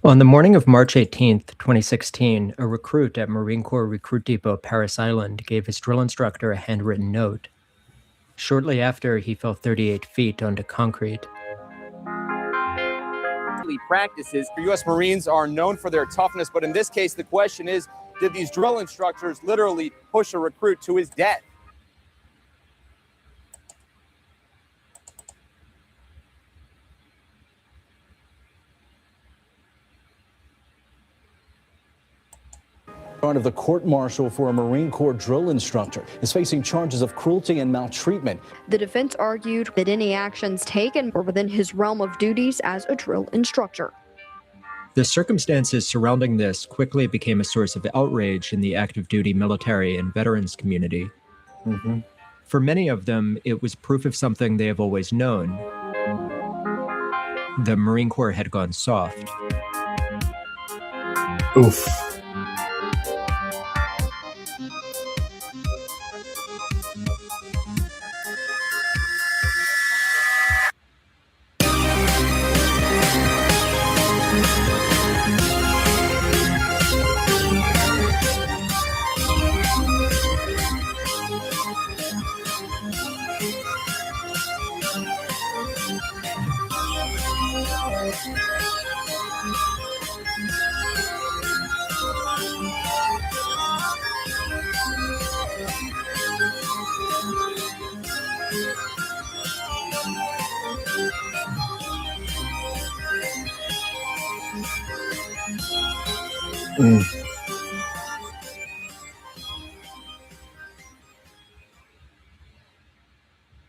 On the morning of March 18th, 2016, a recruit at Marine Corps Recruit Depot, Parris Island, gave his drill instructor a handwritten note. Shortly after, he fell 38 feet onto concrete. Practices. U.S. Marines are known for their toughness, but in this case, the question is, did these drill instructors literally push a recruit to his death? Front of the court-martial for a Marine Corps drill instructor is facing charges of cruelty and maltreatment. The defense argued that any actions taken were within his realm of duties as a drill instructor. The circumstances surrounding this quickly became a source of outrage in the active duty military and veterans community. For many of them, it was proof of something they have always known. The Marine Corps had gone soft. Oof.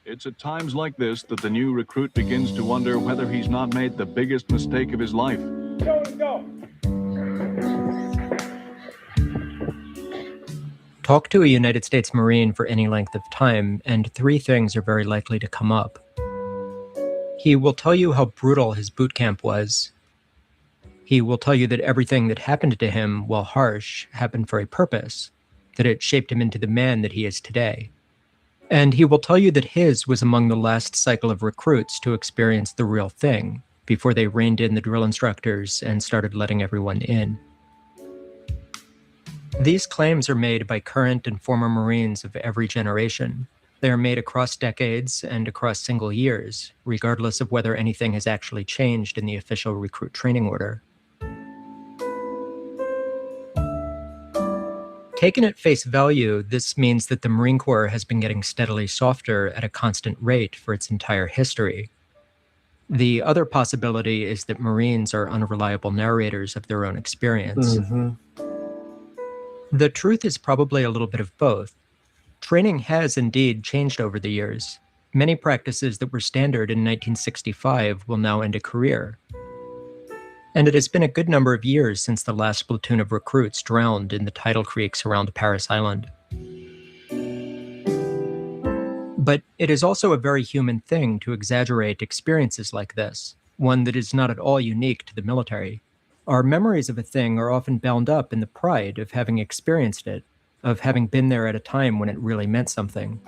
It's at times like this that the new recruit begins to wonder whether he's not made the biggest mistake of his life. Go. Talk to a United States Marine for any length of time, and three things are very likely to come up. He will tell you how brutal his boot camp was. He will tell you that everything that happened to him, while harsh, happened for a purpose, that it shaped him into the man that he is today. And he will tell you that his was among the last cycle of recruits to experience the real thing, before they reined in the drill instructors and started letting everyone in. These claims are made by current and former Marines of every generation. They are made across decades and across single years, regardless of whether anything has actually changed in the official recruit training order. Taken at face value, this means that the Marine Corps has been getting steadily softer at a constant rate for its entire history. The other possibility is that Marines are unreliable narrators of their own experience. The truth is probably a little bit of both. Training has indeed changed over the years. Many practices that were standard in 1965 will now end a career. And it has been a good number of years since the last platoon of recruits drowned in the tidal creeks around Parris Island. But it is also a very human thing to exaggerate experiences like this, one that is not at all unique to the military. Our memories of a thing are often bound up in the pride of having experienced it, of having been there at a time when it really meant something.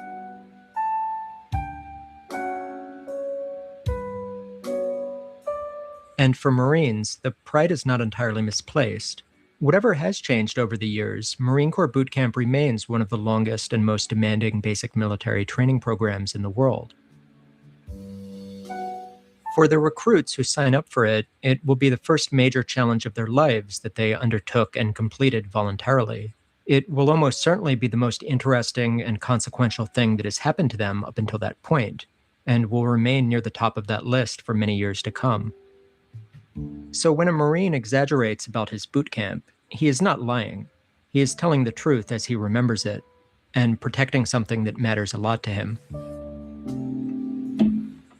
And for Marines, the pride is not entirely misplaced. Whatever has changed over the years, Marine Corps Boot Camp remains one of the longest and most demanding basic military training programs in the world. For the recruits who sign up for it, it will be the first major challenge of their lives that they undertook and completed voluntarily. It will almost certainly be the most interesting and consequential thing that has happened to them up until that point, and will remain near the top of that list for many years to come. So when a Marine exaggerates about his boot camp, he is not lying. He is telling the truth as he remembers it, and protecting something that matters a lot to him.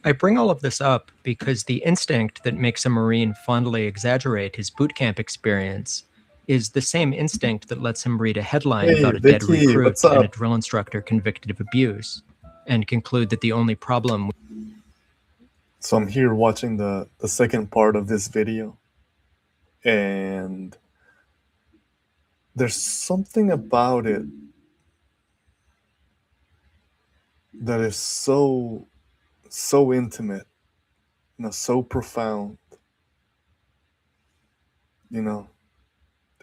I bring all of this up because the instinct that makes a Marine fondly exaggerate his boot camp experience is the same instinct that lets him read a headline about a dead recruit and a drill instructor convicted of abuse, and conclude that the only problem... So I'm here watching the second part of this video, and there's something about it that is so intimate, so profound, you know,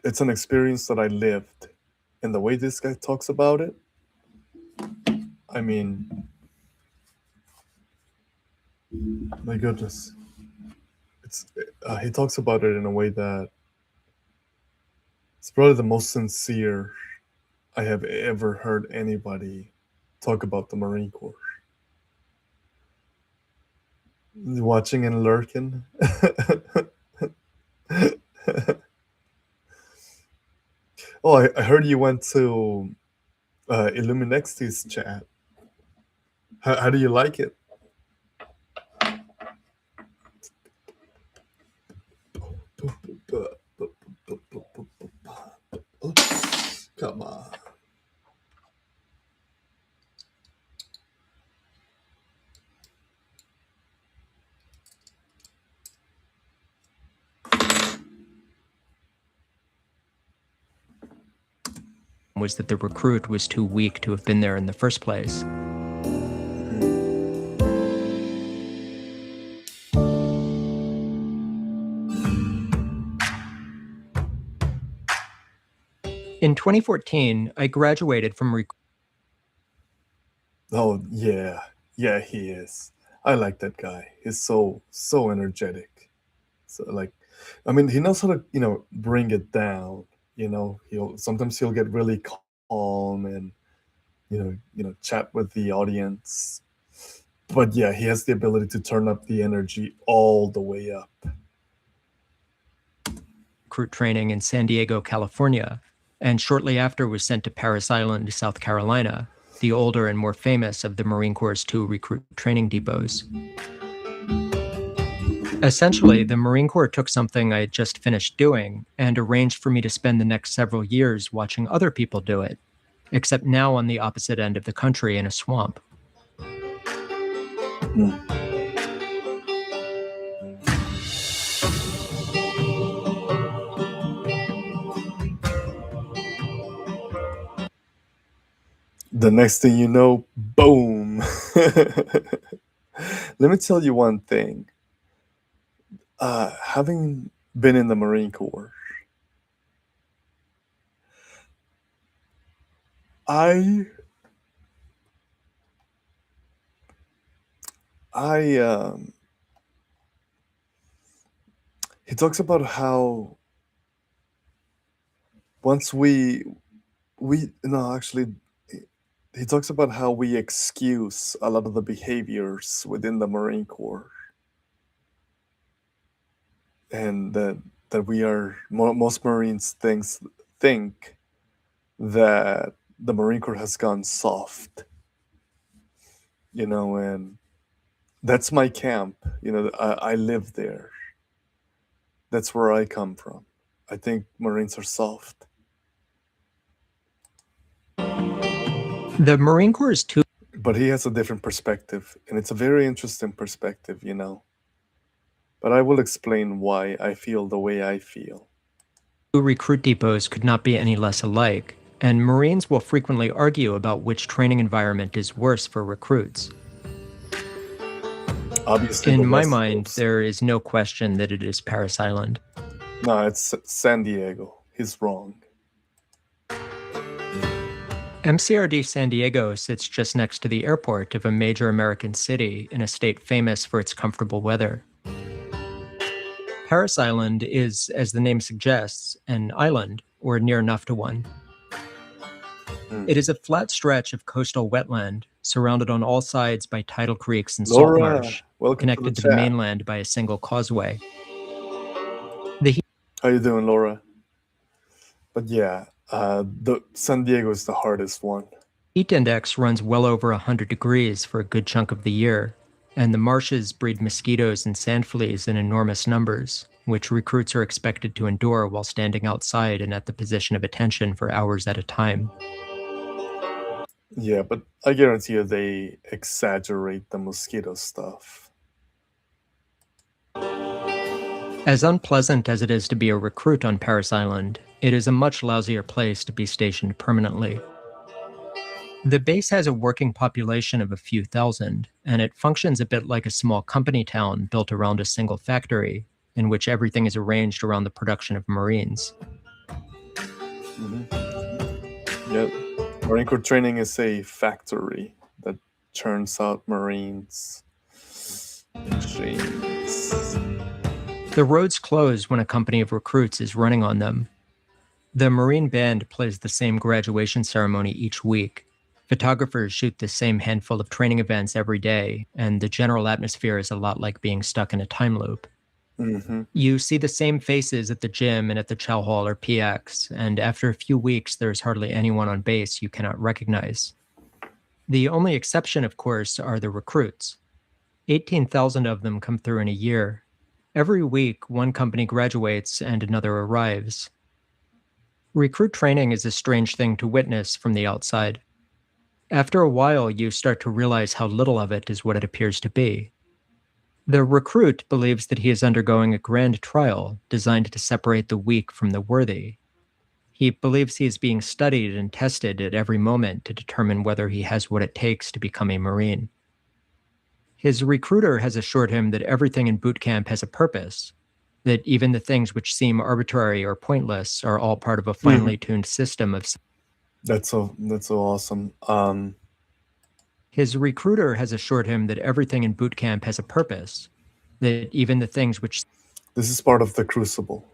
it's an experience that I lived. And the way this guy talks about it, I mean, my goodness. He talks about it in a way that it's probably the most sincere I have ever heard anybody talk about the Marine Corps. Watching and lurking. Oh, I heard you went to Illuminexti's chat. How do you like it? Come on. Was that the recruit was too weak to have been there in the first place. In 2014, I graduated from Oh yeah, yeah, he is. I like that guy. He's so energetic. So like, I mean, he knows how to bring it down. He'll get really calm and chat with the audience. But yeah, he has the ability to turn up the energy all the way up. recruit training in San Diego, California, and shortly after was sent to Parris Island, South Carolina, the older and more famous of the Marine Corps' 2 recruit training depots. Essentially, the Marine Corps took something I had just finished doing and arranged for me to spend the next several years watching other people do it, except now on the opposite end of the country in a swamp. The next thing you know, boom. Let me tell you one thing. Having been in the Marine Corps, he talks about how once he talks about how we excuse a lot of the behaviors within the Marine Corps, and that we are most Marines think that the Marine Corps has gone soft, and that's my camp. I live there. That's where I come from. I think Marines are soft. The Marine Corps is too. But he has a different perspective, and it's a very interesting perspective, But I will explain why I feel the way I feel. 2 recruit depots could not be any less alike, and Marines will frequently argue about which training environment is worse for recruits. Obviously, in my mind, there is no question that it is Parris Island. No, it's San Diego. He's wrong. MCRD San Diego sits just next to the airport of a major American city in a state famous for its comfortable weather. Parris Island is, as the name suggests, an island, or near enough to one. It is a flat stretch of coastal wetland, surrounded on all sides by tidal creeks and salt marsh, connected to the mainland by a single causeway. How you doing, Laura? But yeah, the San Diego is the hardest one. Heat index runs well over 100 degrees for a good chunk of the year, and the marshes breed mosquitoes and sand fleas in enormous numbers, which recruits are expected to endure while standing outside and at the position of attention for hours at a time. Yeah, but I guarantee you they exaggerate the mosquito stuff. As unpleasant as it is to be a recruit on Parris Island, it is a much lousier place to be stationed permanently. The base has a working population of a few thousand, and it functions a bit like a small company town built around a single factory, in which everything is arranged around the production of Marines. Yep. Marine Corps training is a factory that churns out Marines. Machines. The roads close when a company of recruits is running on them. The Marine band plays the same graduation ceremony each week. Photographers shoot the same handful of training events every day, and the general atmosphere is a lot like being stuck in a time loop. You see the same faces at the gym and at the chow hall or PX, and after a few weeks, there's hardly anyone on base you cannot recognize. The only exception, of course, are the recruits. 18,000 of them come through in a year. Every week, one company graduates and another arrives. Recruit training is a strange thing to witness from the outside. After a while, you start to realize how little of it is what it appears to be. The recruit believes that he is undergoing a grand trial designed to separate the weak from the worthy. He believes he is being studied and tested at every moment to determine whether he has what it takes to become a Marine. His recruiter has assured him that everything in boot camp has a purpose, that even the things which seem arbitrary or pointless are all part of a finely tuned system of... That's so awesome. His recruiter has assured him that everything in boot camp has a purpose, that even the things which... This is part of the Crucible.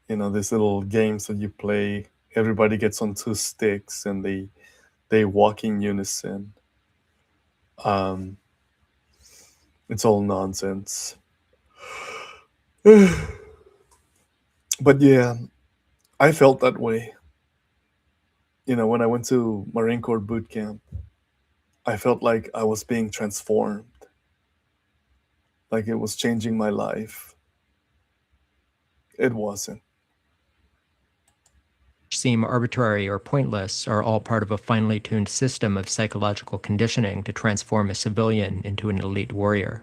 You know, these little games that you play, everybody gets on two sticks and they walk in unison. It's all nonsense. But yeah, I felt that way. You know, when I went to Marine Corps boot camp, I felt like I was being transformed. Like it was changing my life. It wasn't. Seem arbitrary or pointless are all part of a finely tuned system of psychological conditioning to transform a civilian into an elite warrior.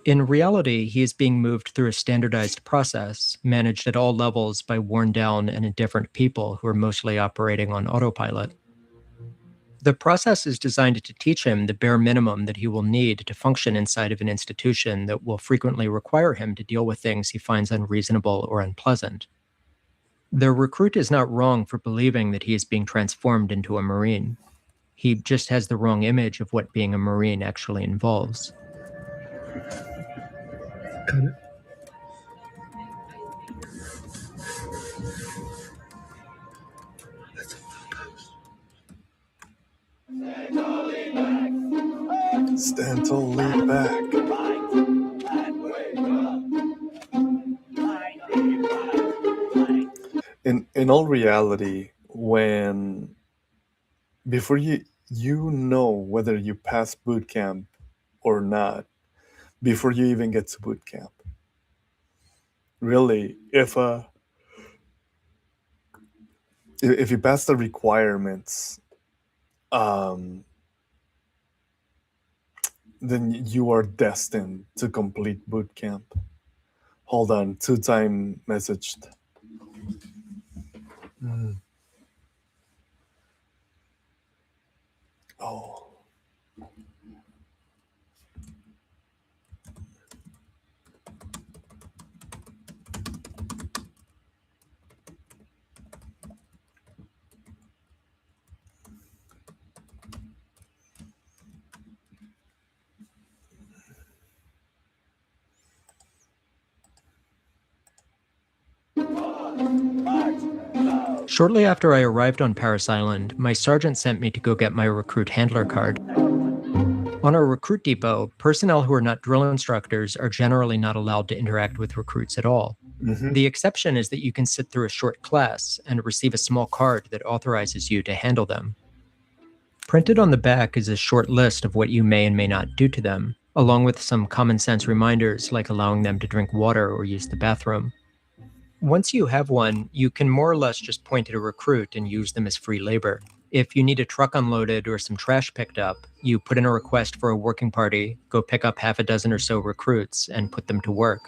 In reality, he is being moved through a standardized process, managed at all levels by worn down and indifferent people who are mostly operating on autopilot. The process is designed to teach him the bare minimum that he will need to function inside of an institution that will frequently require him to deal with things he finds unreasonable or unpleasant. The recruit is not wrong for believing that he is being transformed into a Marine. He just has the wrong image of what being a Marine actually involves. Stand tall, lean back. In all reality, before you know whether you pass boot camp or not, before you even get to boot camp. Really, if you pass the requirements, then you are destined to complete boot camp. Hold on, 2-time messaged. Oh. Shortly after I arrived on Parris Island, my sergeant sent me to go get my recruit handler card. On our recruit depot, personnel who are not drill instructors are generally not allowed to interact with recruits at all. The exception is that you can sit through a short class and receive a small card that authorizes you to handle them. Printed on the back is a short list of what you may and may not do to them, along with some common sense reminders like allowing them to drink water or use the bathroom. Once you have one, you can more or less just point at a recruit and use them as free labor. If you need a truck unloaded or some trash picked up, you put in a request for a working party, go pick up half a dozen or so recruits, and put them to work.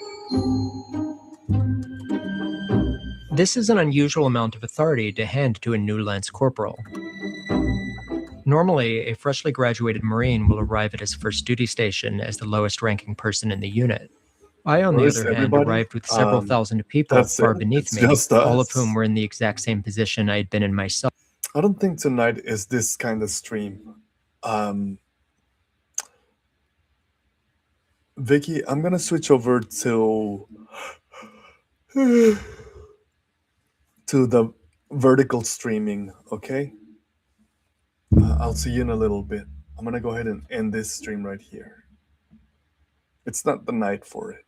This is an unusual amount of authority to hand to a new lance corporal. Normally, a freshly graduated Marine will arrive at his first duty station as the lowest ranking person in the unit. I, on the Where's other hand, everybody? arrived with several thousand people That's far it. beneath It's me, just all of us. whom were in the exact same position I had been in myself. I don't think tonight is this kind of stream. Vicky, I'm gonna switch over to the vertical streaming, okay? I'll see you in a little bit. I'm gonna go ahead and end this stream right here. It's not the night for it.